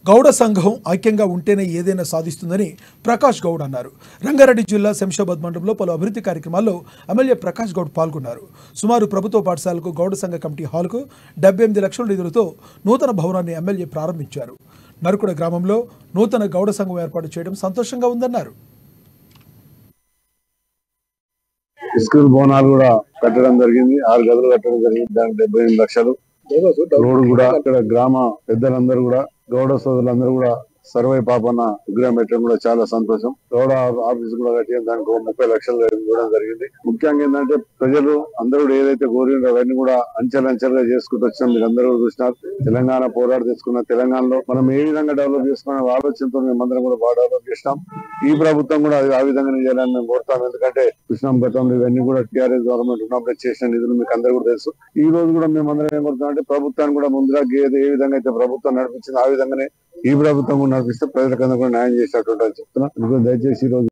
గౌడ సంఘం ఐక్యంగా ఉంటేనే ఏదైనా సాధిస్తుందని ప్రకాష్ గౌడ్ అన్నారు. రంగారెడ్డి జిల్లా శంషాబాద్ మండలంలో పలు అభివృద్ధి కార్యక్రమాల్లో ఎమ్మెల్యే ప్రకాష్ గౌడ్ పాల్గొన్నారు. సుమారు ప్రభుత్వ పాఠశాలకు గౌడ సంఘ కమిటీ హాల్కు 78 లక్షల నిధులతో నూతన భవనాన్ని ఎమ్మెల్యే ప్రారంభించారు. నరుకుడ గ్రామంలో నూతన గౌడ సంఘం ఏర్పాటు చేయడం సంతోషంగా ఉందన్నారు. స్కూల్ భవనాలు కూడా కట్టడం జరిగింది. 6 గదులు కట్టడం జరిగింది. దానికి 78 లక్షలు. రోడ్డు కూడా ఇక్కడ గ్రామ పెద్దలందరూ కూడా గౌడ సోదరులందరూ కూడా సర్వే పాపన్న విగ్రహం పెట్టడం కూడా చాలా సంతోషం. గౌడ ఆఫీస్ కూడా కట్టి దానికి 30 లక్షలు ఇవ్వడం జరిగింది. ముఖ్యంగా ఏంటంటే ప్రజలు అందరూ ఏదైతే కోరిందో అవన్నీ కూడా అంచెలంచెలుగా చేసుకుంటూ వచ్చాం. మీరు అందరూ చూసినారు. తెలంగాణ పోరాడు తెచ్చుకున్న తెలంగాణలో మనం ఏ విధంగా డెవలప్ చేసుకున్న ఆలోచనతో మేమందరం కూడా బాగా డెవలప్ చేసినాం. ఈ ప్రభుత్వం కూడా ఆ విధంగా చేయాలని మేము కోరుతాం. ఎందుకంటే కృష్ణం గతంలో ఇవన్నీ కూడా టీఆర్ఎస్ గవర్నమెంట్ ఉన్నప్పుడు చేసిన నిధులు మీకు అందరూ కూడా తెలుసు. ఈ రోజు కూడా మేమందరం ఏం కోరుతాం అంటే ప్రభుత్వాన్ని కూడా ముందుగా ఏ విధంగా అయితే ప్రభుత్వం నడిపించింది ఆ విధంగానే ఈ ప్రభుత్వం కూడా నడిపిస్తే ప్రజలకందరూ కూడా న్యాయం చేసినట్టు చెప్తున్నా. దయచేసి ఈ రోజు